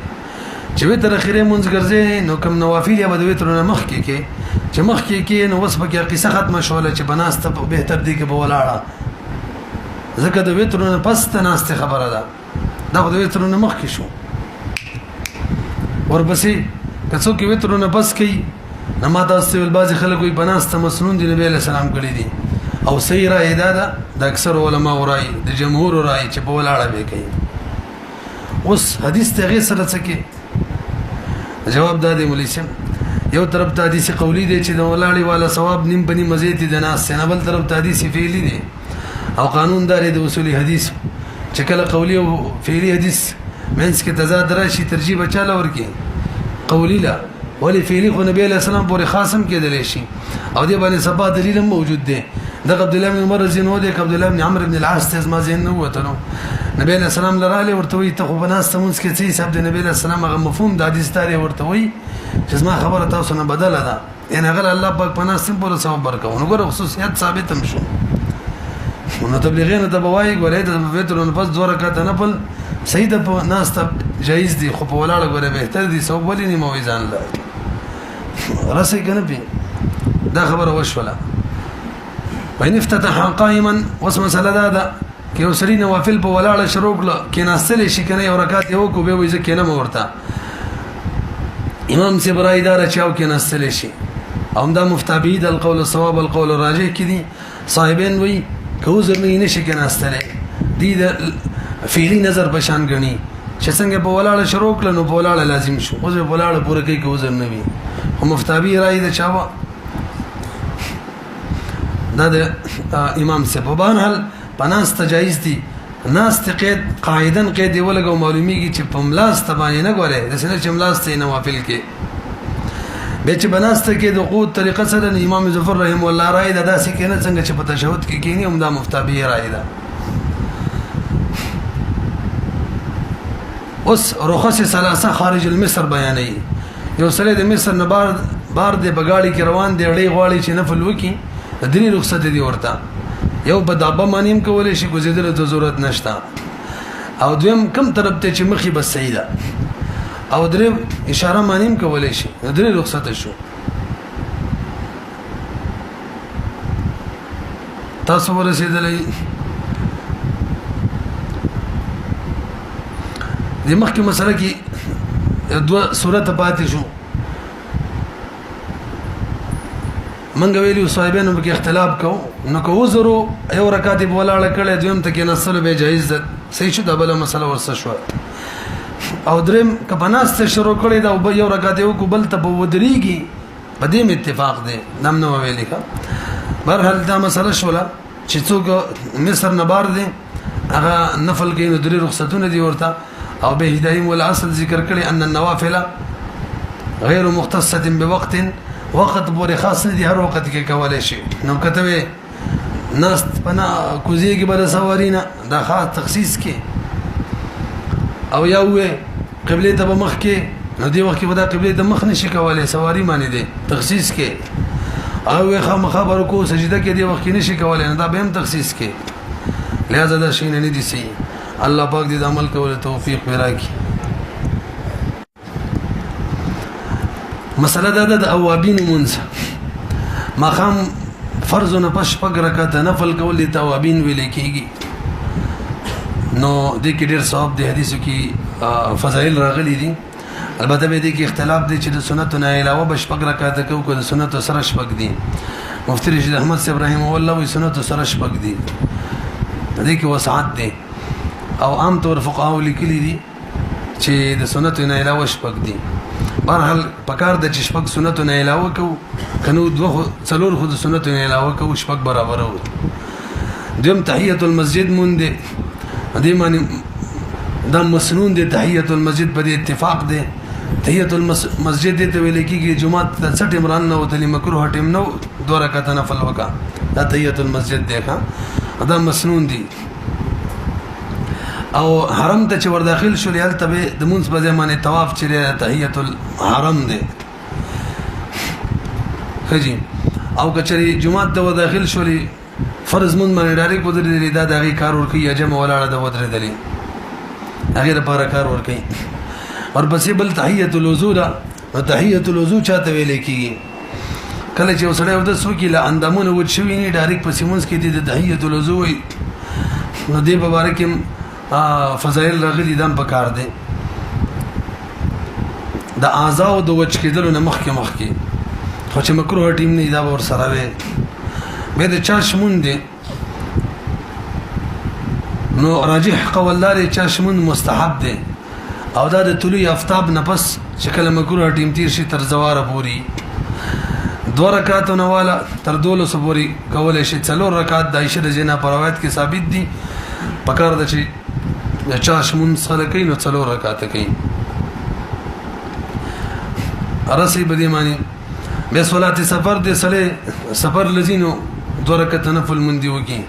چې وتر اخیری منځ ګرځي نو کوم نوافل یا د وتر نه مخ کې چې مخکې کې نو وس پکې قصه ختمه شوله چې بناسته بهتر دی کې به ولاړه ځکه د وترونه پس ته ناسته خبره ده دا د وترونه مخکې شو ورپسې که څوک وترونه بس کوي نو ما تاسو ول بعض خلک وي بناسته مسنون دی نبی له سلام کړی دي او صحیح رائے ده د اکثر علما رائے د جمهور رائے چې په ولاړه به کوي اوس حدیث ته غیر سره څه کې جواب دادی مولوی سم یو طرف ته حدیث قولی دی چې د ولاړی والا ثواب نیم بنی مزید دي ناس نه بل طرف ته حدیث فعلی دی او قانون دار د اصول حدیث چې کله قولی او فعلی حدیث منځ کې تضاد راشي ترجیح بچاله ورکی قولی لا ولی فعلی خو نبی علیہ السلام پورې خاصم کېدل شي او دې باندې سبا دلیل موجود دی د عبد الله بن عمر زینو دی عبد الله بن عمرو بن العاص ته ما زین نو وته نبی علیہ السلام لراله ورته وي ته خو بناست مونږ کې څه حساب د نبی علیہ السلام هغه مفهوم د حدیث تاریخ ورته وي چې ما خبره تاسو نه بدله ده ان هغه الله پاک پناستم پر ثواب ورکو نو ګره خصوصیت ثابت هم شو نو تبلیغین ته بوای ګورې د وترونو پس 2 رکعات نفل صحیح ده په ناست جایز دي خو په ولاړه ګوره بهتر دي ثواب ولې نه مویزان لا راسي کنه پی دا خبره وشوله وین افتتح قائما واسم مساله ده کې وسري نوافل په ولاړه شروع کړه کې ناستل شي کنه یو رکعت یو کو به وځ کې نه مورته امام سی برای دار چاو کې ناستل شي او دا مفتابید القول الصواب القول الراجح کې دي صاحبین وی کوزر نه نشي کې ناستل دي د فعلی نظر بشان غني چې څنګه په ولاړه شروع کړه نو په ولاړه لازم شو اوس په ولاړه پوره کې کوزر نه وي هم مفتابی رای د چاوا دا د امام سی په بهرحال پناس تجایز دي ناس قید قاعدن قید ولګو معلومیږي چې په ملاس تبانه نه غوړي د سینې چې ملاس ته نوافل کې به چې بناسته کې د قوت طریقه سره امام ظفر رحم الله رائے د داسې کې نه څنګه چې په تشهود کې کینی هم دا مفتابی رائے ده اوس رخص ثلاثه خارج المصر بیانې یو سره د مصر نه بار د بغاړي کې روان دی اړې غواړي چې نفل وکي د دې رخصت دی ورته یو بدابه مانیم کولای شي ګزیدل ته ضرورت نشته او دویم کم طرف ته چې مخي بس سیده او درې اشاره مانیم کولای شي درې رخصت شو تاسو ورسېدلې د مخکې مسله کې دوه سورته پاتې شو منګ ویلو صاحبانو کې اختلاف کو نو کو وزرو یو رکعت په ولاړه کړه دویم ته کې نسل به جایز ده صحیح شو دا بل مسله ورسره شو او دریم کپناست شروع کړي دا یو رکعت یو کو بل ته ودرېږي په دې اتفاق دی نام نو ویلې کا برحال دا مسله شوله چې څوک مصر نه بار دي هغه نفل کې نو درې رخصتونه دي ورته او به هدايم والاصل ذکر کړي ان النوافل غیر مختصه بوقت وقت پورې خاص نه دي هر وخت کې کولای شي نو کته ناس پنا کوزي کې بل سوارینا دا خاص تخصیص کې او یو قبله ته مخ کې نو دی وخت کې ودا قبله د مخ نشي کولای سواری معنی دي تخصیص کې او خبر کو سجده کې دی وخت کې نشي کولای دا به هم تخصیص کې لہذا دا شي نه دي سي الله پاک دې عمل کول توفیق ورکړي مسله دا د اوابین منځ مقام فرض نه پښ پګ رکعت نفل کول دي توابین ویل کېږي نو د کې ډېر ثواب دی حدیثو کې فضایل راغلي دي البته به دې کې اختلاف دی چې د سنت نه علاوه بش پګ رکعت کو د سنت سره شپږ دي مفتی رشید احمد صاحب رحم الله وی سنت سره شپږ دي دې کې وسعت دی او عام طور فقهاو لیکلي دي چې د سنت نه علاوه شپږ دي برحال پکار د شپږ سنت نه علاوه کو کنو دوه څلور خو د سنت نه علاوه کو شپږ برابر وو دیم تحیت المسجد مونږ دې معنی دا مسنون دي تحیت المسجد په اتفاق دي تحیت المسجد ته ویل کېږي جمعه د 60 عمران نو تلی مکروه ټیم نو 2 رکعات نفل وکا دا تحیت المسجد دی ښا دا مسنون دي او حرم ته چې ور داخل شو لیال تبه د مونږ په ځمانه طواف چره تحیت الحرم دی خجی او کچري جمعه ته ور داخل شو لی فرض مونږ باندې ډایرک ودرې دا دغه کار ور کوي جمع ولاړه د ودرې دلی هغه لپاره کار ور کوي ورپسې بل تحیت الوضو دا تحیت الوضو چاته ویل کیږي کله چې وسړی ود سوکي له اندامونه ود شوی نه ډایرک په سیمونز کې د تحیت الوضو نو دې مبارک فضایل راغلي دم پکار دي د اعضاء د وچ کېدل نه مخکې خو چې مکروه ټیم نه دا ور سره وي به د چا شمون دي نو راجح قول لري چې شمون مستحب دي او دا د طلوع آفتاب نه پس چې کله مکروه ټیم تیر شي تر زواره پوری 2 رکعات نه والا تر 12 پوری کول شي 4 رکعات د عائشه رضی الله عنها روایت کې ثابت دي پکار د چې چا شمون سره کوي نو 4 رکعات کوي ارسي بدی معنی به صلات سفر دي سفر لذینو 2 رکعات نفل مندي وکي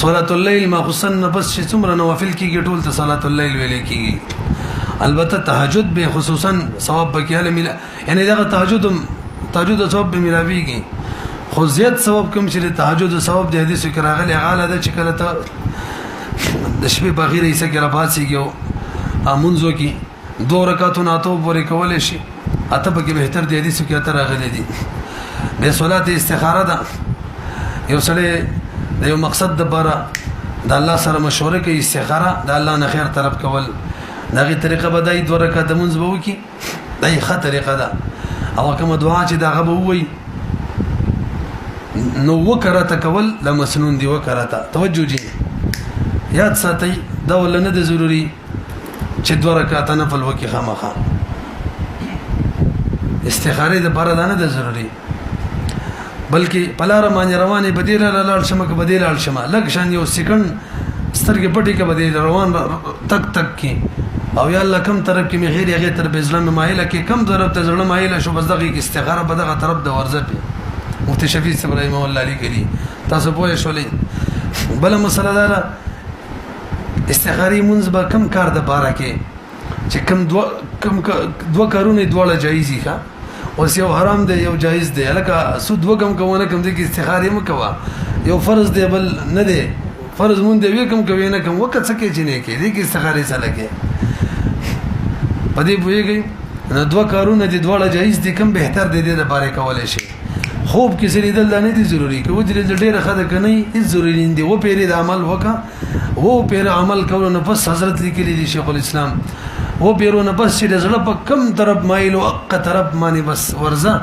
صلات الليل ما خصن بس چې څومره نوافل کیږي ټول ته صلات الليل ویل کیږي البته تهجد به خصوصا ثواب بکې ملا یعنی دا تهجد ثواب به ملاويږي خو زیات ثواب کوم چې تهجد ثواب د حدیث کې راغلي غاله ده چې کله ته د شپې بغیر یې سګره پاتېږي امونځو کې 2 رکعاتونه اتو پورې کول شي اته به بهتر دی حدیث کې اتر راغلي دي به صلات استخاره ده یو سړی د یو مقصد د لپاره د الله سره مشوره کوي استخاره د الله نه خیر طلب کول دغه طریقه به دای 2 رکعات د منځ به وکي دای ښه طریقه ده او کوم دعا چې دغه به وای نو وکړه کول لمسنون دی وکړه توجه جی یاد ساتي دا ولنه د ضروري چې 2 رکعات نفل وکي خامخا استخاره د لپاره نه ده ضروري بلکې پلار باندې روانه بدیل لاله شمک بدیل الشما لګ شان یو سکند سترګې پټي کې بدیل روان تک کې او یا الله کم طرف کې می غیر هغه طرف اسلام مایله کې کم طرف ته ځړم مایله شو بس دغه استخاره به دغه طرف د ورزه مفتی شفیع ابراهیم الله علی کلی تاسو پوه شولې بل مسله ده استخاری منځ به کم کار د بارا کې چې کم دو کارونه دواړه جایز دي اوس یو حرام دی یو جایز دی لکه سود وکم کوونه کم دي کې استخاره مکوا یو فرض دی بل نه دی فرض مونږ دی وکم کوي نه کوم وخت څه کې چې نه کې دي کې استخاره سره کې پدې پوېږي نو 2 کارونه دي دواړه جایز دي کم بهتر دي د لپاره کولای شي خوب کې سړي دل نه دي ضروری کې و دې ډېر خدای کني هیڅ ضروری نه دي و پیری د عمل وکا و پیر عمل کول نه پس حضرت لیکلي دي شیخ الاسلام و پیرونه بس چې زړه په کم طرف مایل او اق طرف باندې بس ورزه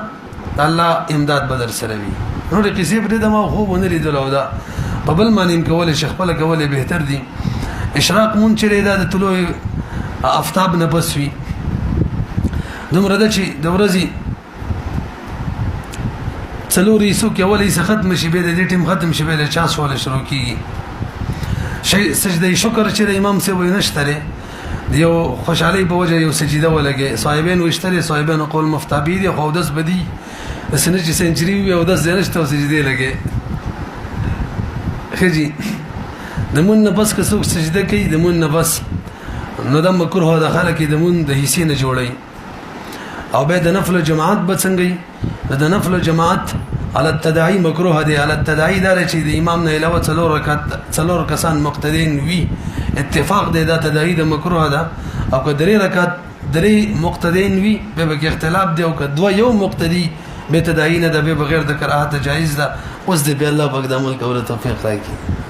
الله امداد بدر سره وي نو د کیسې پر دې ما خوب نه لیدل او دا په بل باندې کول شیخ په کول بهتر دي اشراق مون چې دا د طلوع آفتاب نه بس وي دومره د چې د ورځې څلوري سو کې اولي ختم شي به د دې ټیم ختم شي به د چا سوال شروع کیږي شي سجده شکر چې امام سي وي نشته یو خوشحالي په وجه یو سجده ولګي صاحبین وشتري صاحبین قول مفتابي دي خو داس بدی سنه چې سنچري وي او داس زنهشته سجده لګي خجي دمون بس که څوک سجده کوي دمون بس نو د مکروه د خلک دمون د حصے نه جوړي او به د نفل جماعت بڅنګي د نفل جماعت على التداعي مکروه دي على التداعي دار چې د امام نه علاوه 4 رکعات 4 کسان مقتدین وي اتفاق دی دا تداعي د مکروه ده او که 3 رکعات 3 مقتدین وي به اختلاف دی او که 2 یو مقتدی به تداعي نه ده به بغیر د کراهت جایز ده اوس دی به الله پاک د عمل کولو توفیق راکړي